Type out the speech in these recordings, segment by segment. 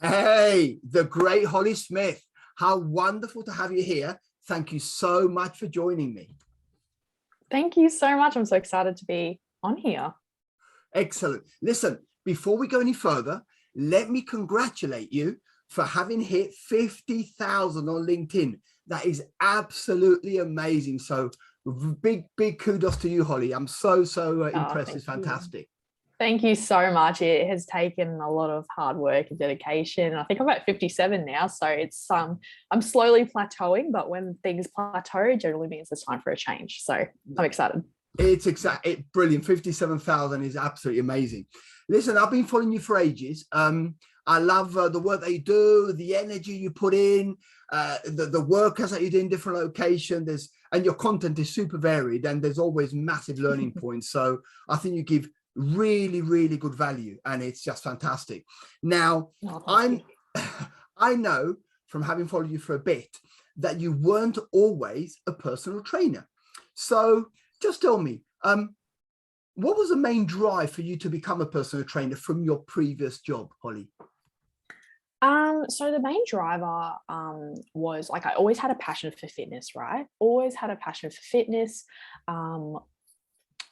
Hey, the great Holly Smith. How wonderful to have you here. Thank you so much for joining me. Thank you so much. I'm so excited to be on here. Excellent. Listen, before we go any further, let me congratulate you for having hit 50,000 on LinkedIn. That is absolutely amazing. So big kudos to you, Holly. I'm so impressed. It's fantastic. Thank you so much. It has taken a lot of hard work and dedication. I think I'm at 57 now, so it's I'm slowly plateauing, but when things plateau, it generally means it's time for a change. So I'm excited. It's brilliant. 57,000 is absolutely amazing. Listen, I've been following you for ages. I love the work that you do, the energy you put in, the workouts that you do in different locations. And your content is super varied, and there's always massive learning points. So I think you give really good value, and it's just fantastic. Now, I know from having followed you for a bit that you weren't always a personal trainer. So just tell me, what was the main drive for you to become a personal trainer from your previous job, Holly? So the main driver was like I always had a passion for fitness, right? Always had a passion for fitness.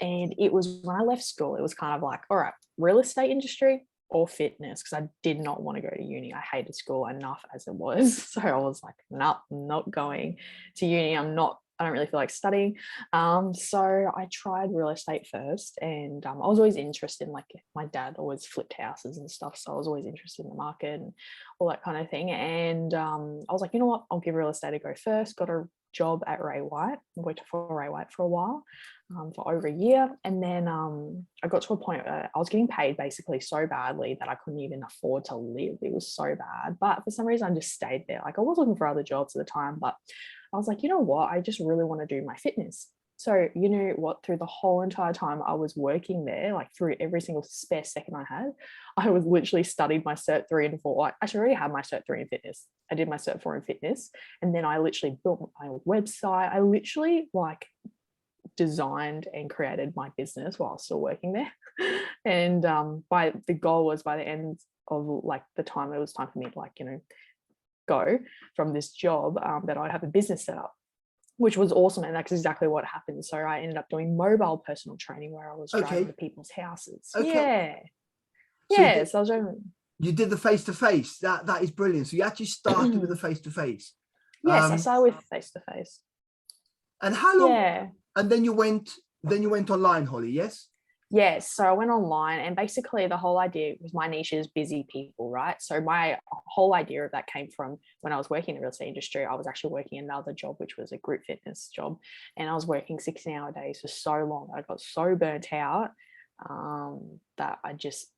And it was when I left school, it was kind of like, all right, real estate industry or fitness, because I did not want to go to uni. I hated school enough as it was. So I was like, no, I'm not going to uni. I don't really feel like studying. So I tried real estate first, and I was always interested in, like, my dad always flipped houses and stuff. So I was always interested in the market and all that kind of thing. And I was like, you know what, I'll give real estate a go first. Got a job at Ray White. I worked for Ray White for a while, for over a year. And then I got to a point where I was getting paid basically so badly that I couldn't even afford to live. It was so bad. But for some reason, I just stayed there. Like, I was looking for other jobs at the time, but I was like, you know what? I just really want to do my fitness. So, you know what, through the whole entire time I was working there, like through every single spare second I had, I was literally studied my Cert 3 and 4. I actually already had my Cert 3 in fitness. I did my Cert 4 in fitness. And then I literally built my website. I literally like designed and created my business while I was still working there. And the goal was by the end of like the time it was time for me to, like, you know, go from this job, that I'd have a business set up, which was awesome. And that's exactly what happened. So I ended up doing mobile personal training where I was driving to people's houses. Okay. Yeah. So So I was doing... You did the face-to-face. That is brilliant. So you actually started with the face-to-face. Yes, I started with face-to-face. And how long? Yeah. And then you went online, Holly, yes? Yes. So I went online, and basically the whole idea was my niche is busy people, right? So my whole idea of that came from when I was working in the real estate industry. I was actually working another job, which was a group fitness job. And I was working 16-hour days for so long. I got so burnt out that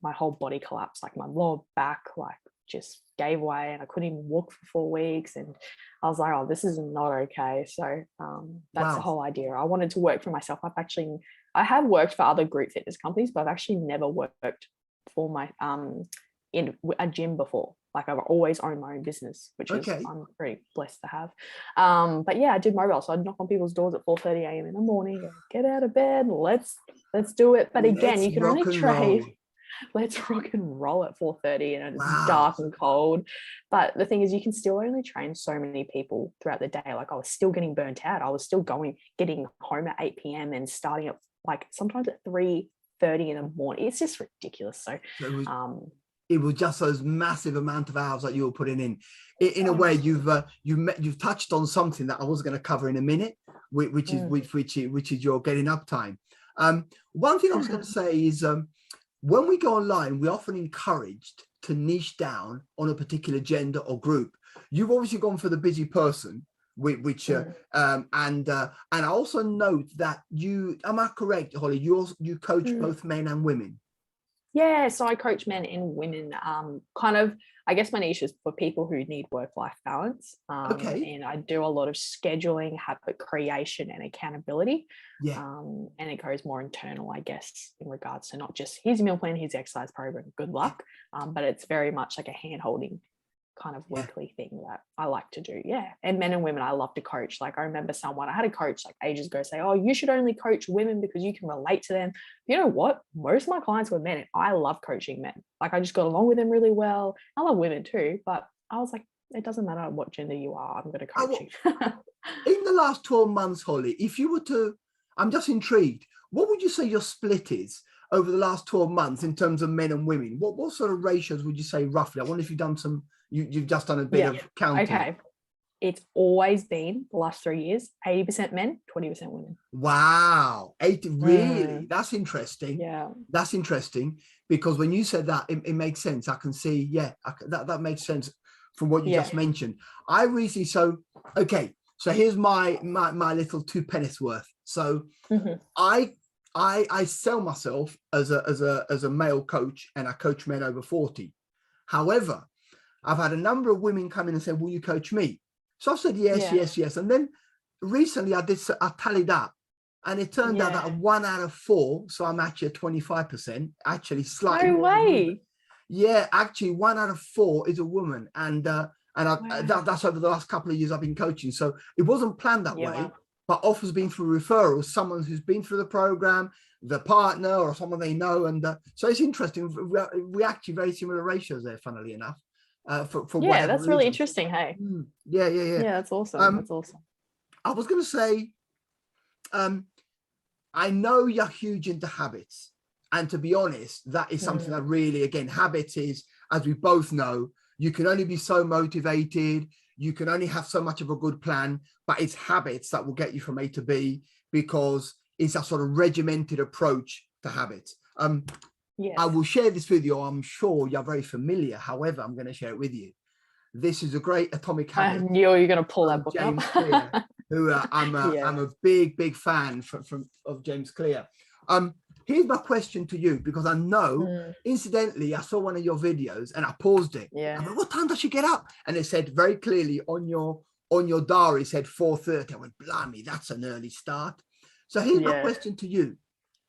my whole body collapsed, like my lower back, like just gave way, and I couldn't even walk for 4 weeks. And I was like, oh, this is not okay. So that's the whole idea. I wanted to work for myself. I have worked for other group fitness companies, but I've actually never worked for my in a gym before. Like, I've always owned my own business, which is I'm pretty blessed to have. But yeah, I did mobile. So I'd knock on people's doors at 4:30 a.m. in the morning, go, get out of bed, let's do it. But again, you can only trade. Let's rock and roll at 4:30, and it's dark and cold. But the thing is, you can still only train so many people throughout the day. Like, I was still getting burnt out. I was still getting home at 8 p.m. and starting at like sometimes at 3:30 in the morning. It's just ridiculous. So it was just those massive amount of hours that you were putting in. In a way, you've touched on something that I was going to cover in a minute, which is your getting up time. One thing I was going to say is, when we go online, we're often encouraged to niche down on a particular gender or group. You've obviously gone for the busy person, and I also note that am I correct, Holly? You coach both men and women. Yeah, so I coach men and women. Kind of, I guess my niche is for people who need work-life balance. And I do a lot of scheduling, habit creation, and accountability. And it goes more internal, I guess, in regards to not just here's your meal plan, here's the exercise program, good luck. But it's very much like a hand-holding kind of weekly thing that I like to do. Yeah. And men and women, I love to coach. Like I remember I had a coach like ages ago say, oh, you should only coach women because you can relate to them. You know what? Most of my clients were men. And I love coaching men. Like I just got along with them really well. I love women too, but I was like, it doesn't matter what gender you are. I'm going to coach you. In the last 12 months, Holly, if you were to, I'm just intrigued, what would you say your split is over the last 12 months in terms of men and women? What sort of ratios would you say roughly? I wonder if you've done you've just done a bit of counting. Okay. It's always been the last 3 years, 80% men, 20% women. Wow. 80, really? That's interesting. Yeah. That's interesting because when you said that, it makes sense. I can see, that makes sense from what you just mentioned. I recently, so here's my little 2 pennies worth. So I sell myself as a male coach, and I coach men over 40. However, I've had a number of women come in and say, will you coach me? So I said, yes. And then recently I tallied up, and it turned out that 1 out of 4, so I'm actually at 25%, actually slightly. No way. Yeah, actually 1 out of 4 is a woman. And that's over the last couple of years I've been coaching. So it wasn't planned that way, but offers been through referrals, someone who's been through the program, the partner or someone they know. And so it's interesting. We actually very similar ratios there, funnily enough. For that's really interesting. Hey. Yeah, that's awesome. That's awesome. I was going to say, I know you're huge into habits, and to be honest, that is something that really, again, habits is, as we both know, you can only be so motivated, you can only have so much of a good plan, but it's habits that will get you from A to B, because it's a sort of regimented approach to habits. I will share this with you. I'm sure you're very familiar. However, I'm going to share it with you. This is a great Atomic Habit. I knew you were going to pull that book James up. Clear, who I'm a big fan of James Clear. Here's my question to you, because I know, incidentally, I saw one of your videos and I paused it. I went, what time does she get up? And it said very clearly on your diary, it said 4:30. I went, blimey, that's an early start. So here's my question to you.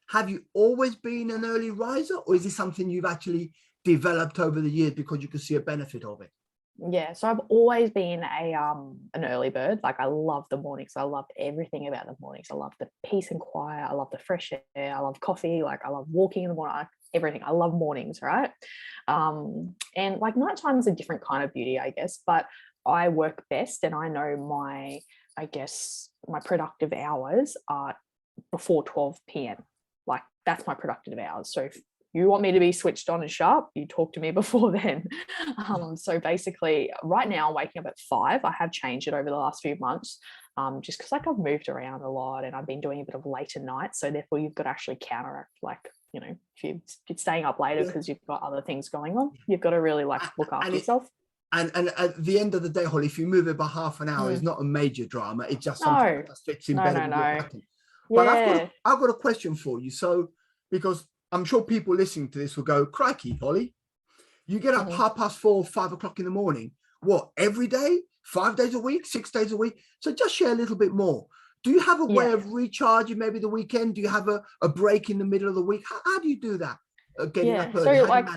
Have you always been an early riser, or is this something you've actually developed over the years because you can see a benefit of it? Yeah, so I've always been an early bird. Like I love the mornings. I love everything about the mornings. I love the peace and quiet. I love the fresh air. I love coffee. Like I love walking in the morning. Everything. I love mornings, right? And like nighttime is a different kind of beauty, I guess. But I work best, and I know my productive hours are before 12 p.m. Like that's my productive hours. So if you want me to be switched on and sharp, you talk to me before then. So basically right now I'm waking up at 5. I have changed it over the last few months, just because like I've moved around a lot and I've been doing a bit of later nights. So therefore you've got to actually counteract, like, you know, if you're staying up later because you've got other things going on, you've got to really like look after yourself. And at the end of the day, Holly, if you move it by half an hour, it's not a major drama. It's just something that fits in better with your pattern. But I've got a question for you. So, because I'm sure people listening to this will go, crikey, Holly, you get up 4:30, 5 o'clock in the morning. What, every day, 5 days a week, 6 days a week? So just share a little bit more. Do you have a way of recharging maybe the weekend? Do you have a break in the middle of the week? How do you do that? Getting up early? So like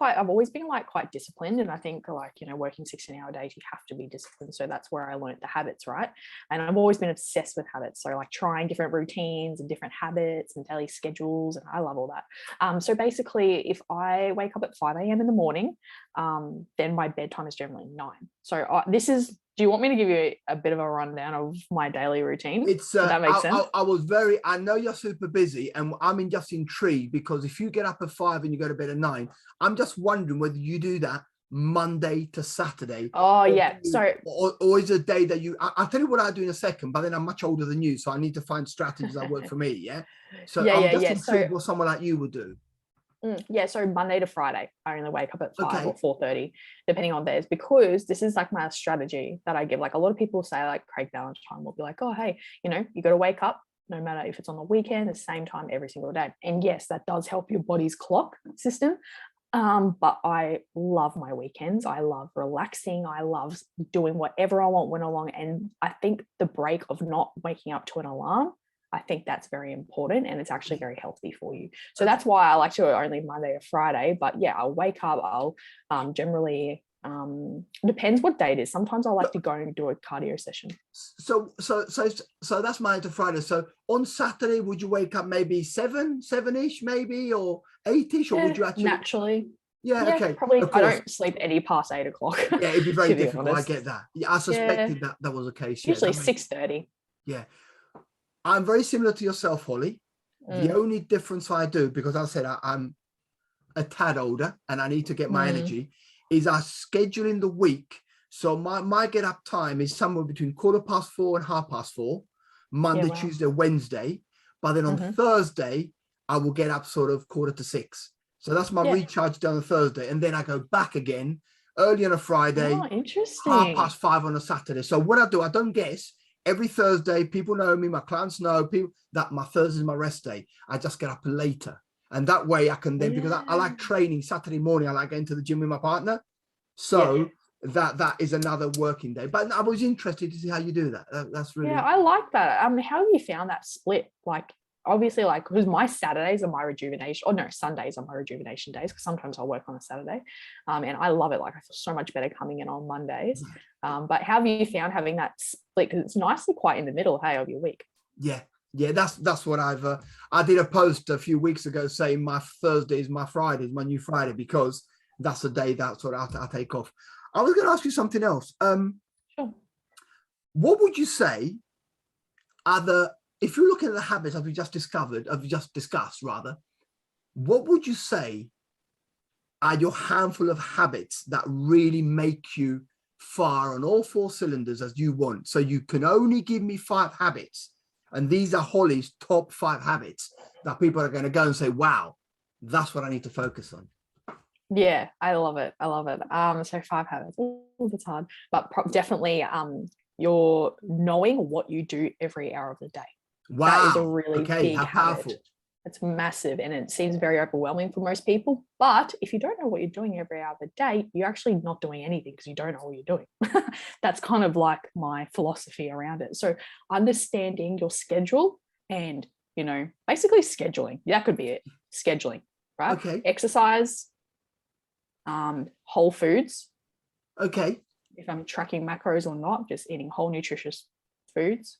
I've always been like quite disciplined, and I think like, you know, working 16-hour days, you have to be disciplined. So that's where I learned the habits, right? And I've always been obsessed with habits. So like trying different routines and different habits and daily schedules, and I love all that. So basically if I wake up at 5 a.m. in the morning, then my bedtime is generally 9. So do you want me to give you a bit of a rundown of my daily routine? Does that make sense? I know you're super busy, and I'm just intrigued, because if you get up at 5 and you go to bed at 9, I'm just wondering whether you do that Monday to Saturday. Oh, yeah. Or is it a day that I'll tell you what I do in a second, but then I'm much older than you, so I need to find strategies that work for me. Yeah. So I'm just intrigued what someone like you would do. So Monday to Friday, I only wake up at 5 or 4:30, depending on theirs, because this is like my strategy that I give. Like a lot of people say, like Craig Valentine will be like, oh, hey, you know, you got to wake up no matter if it's on the weekend, the same time every single day. And yes, that does help your body's clock system. But I love my weekends. I love relaxing. I love doing whatever I want when along. And I think the break of not waking up to an alarm I think that's very important, and it's actually very healthy for you. So that's why I like to do it only Monday or Friday. But yeah, I'll wake up, I'll generally depends what day it is. Sometimes I like to go and do a cardio session. So that's Monday to Friday. So on Saturday, would you wake up maybe seven-ish maybe, or 8-ish, or would you actually naturally? Yeah, okay. Probably. I don't sleep any past 8 o'clock. Yeah, it'd be very difficult. Honest. I get that. Yeah, I suspected that was the case. Usually 6:30. Yeah. I'm very similar to yourself, Holly. The only difference I do, because I said I'm a tad older and I need to get my energy, is I schedule in the week. So my get up time is somewhere between 4:15 and 4:30, Monday, Tuesday, Wednesday. But then on Thursday, I will get up sort of 5:45. So that's my recharge done on Thursday. And then I go back again early on a Friday, Oh, interesting. 5:30 on a Saturday. So what I do, I don't guess. Every Thursday, people know me, my clients know that my Thursday is my rest day. I just get up later. And that way I can then, because I like training Saturday morning, I like going to the gym with my partner. So that is another working day. But I was interested to see how you do that. That's really... Yeah, I like that. How have you found that split? Like, obviously, like, because my Saturdays are my rejuvenation, or no, Sundays are my rejuvenation days, because sometimes I'll work on a Saturday, and I love it. Like, I feel so much better coming in on Mondays. But how have you found having that split? Because it's nicely quite in the middle, hey, of your week. Yeah, that's what I did a post a few weeks ago saying my Thursday is my Friday, is my new Friday, because that's the day that's what I take off. I was going to ask you something else. Sure. What would you say if you're looking at the habits we just discussed, what would you say are your handful of habits that really make you fire on all 4 cylinders as you want? So you can only give me 5 habits, and these are Holly's top 5 habits that people are going to go and say, wow, that's what I need to focus on. Yeah, I love it. So 5 habits. Oh, that's hard, but definitely you're knowing what you do every hour of the day. Wow. That is a really big how powerful. habit. It's massive, and it seems very overwhelming for most people. But if you don't know what you're doing every hour of the day, you're actually not doing anything, because you don't know what you're doing. That's kind of like my philosophy around it. So understanding your schedule and, basically scheduling. That could be it. Scheduling, right? Okay. Exercise, whole foods. Okay. If I'm tracking macros or not, just eating whole nutritious foods.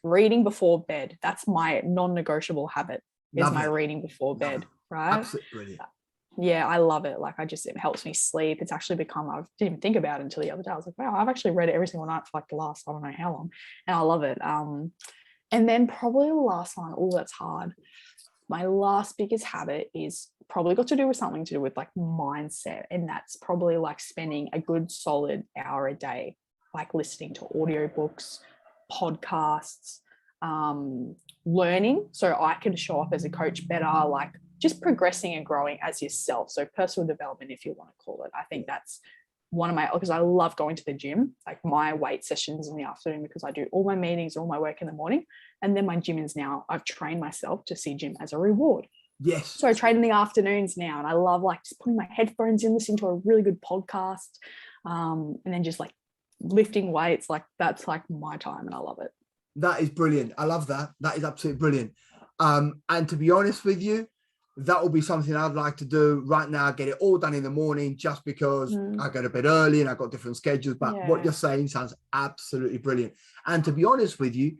Reading before bed. That's my non-negotiable habit, is my reading before bed, right? Absolutely brilliant. Yeah, I love it. Like, it helps me sleep. It's actually become, I didn't even think about it until the other day. I was like, wow, I've actually read it every single night for like the last, I don't know how long. And I love it. And then probably the last one, that's hard. My last biggest habit is probably got to do with something to do with like mindset. And that's probably like spending a good solid hour a day, like listening to audiobooks, podcasts, learning, so I can show up as a coach better, like just progressing and growing as yourself. So personal development, if you want to call it. I think that's one of my, because I love going to the gym, like my weight sessions in the afternoon, because I do all my meetings, all my work in the morning. And then my gym is now, I've trained myself to see gym as a reward. Yes. So I train in the afternoons now, and I love like just putting my headphones in, listening to a really good podcast, and then just like lifting weights. Like, that's like my time, and I love it. That is brilliant. I love that. That is absolutely brilliant. And to be honest with you, that will be something I'd like to do right now. Get it all done in the morning, just because I go to bed early and I've got different schedules. But what you're saying sounds absolutely brilliant. And to be honest with you,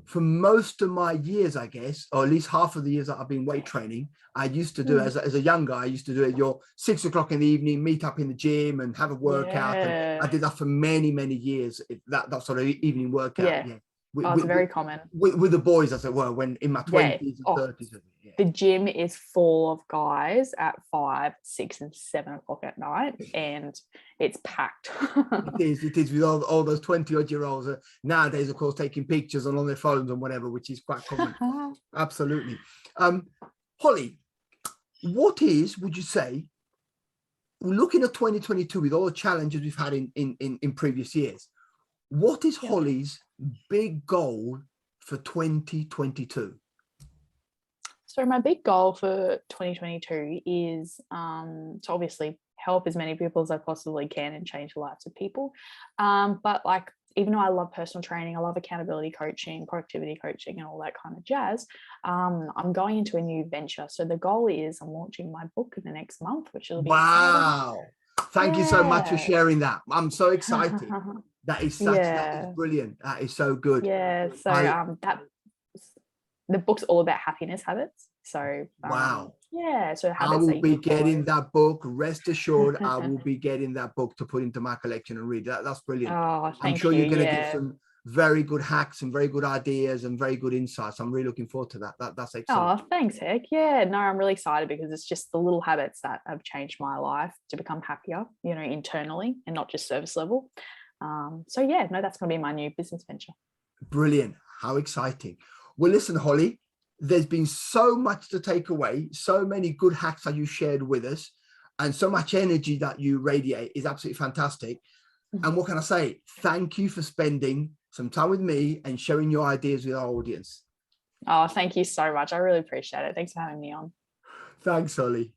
for most of my years, I guess, or at least half of the years that I've been weight training, I used to do as a young guy, I used to do it your 6 o'clock in the evening, meet up in the gym and have a workout. And I did that for many, many years, that sort of evening workout. Yeah. It's very common. With the boys, as it were, when in my 20s and 30s. Yeah. The gym is full of guys at 5, 6, and 7 o'clock at night, and it's packed. It is with all those 20-odd-year-olds nowadays, of course, taking pictures and on their phones and whatever, which is quite common. Absolutely. Holly, would you say, looking at 2022 with all the challenges we've had in previous years, what is Holly's big goal for 2022? So my big goal for 2022 is to obviously help as many people as I possibly can and change the lives of people. But like even though I love personal training, I love accountability coaching, productivity coaching, and all that kind of jazz, I'm going into a new venture. So the goal is I'm launching my book in the next month, which will be wow. Thank you so much for sharing that. I'm so excited. That is that is brilliant. That is so good. Yeah. So the book's all about happiness habits. So wow. Yeah. So I will be getting that book. Rest assured, I will be getting that book to put into my collection and read. That's brilliant. Oh, I'm sure you're going to get some very good hacks and very good ideas and very good insights. I'm really looking forward to that. That's excellent. Oh, thanks, Heck. Yeah, no, I'm really excited because it's just the little habits that have changed my life to become happier, you know, internally and not just service level. So yeah, no, that's going to be my new business venture. Brilliant. How exciting. Well, listen, Holly, there's been so much to take away, so many good hacks that you shared with us, and so much energy that you radiate is absolutely fantastic. And what can I say? Thank you for spending some time with me and sharing your ideas with our audience. Oh, thank you so much. I really appreciate it. Thanks for having me on. Thanks, Holly.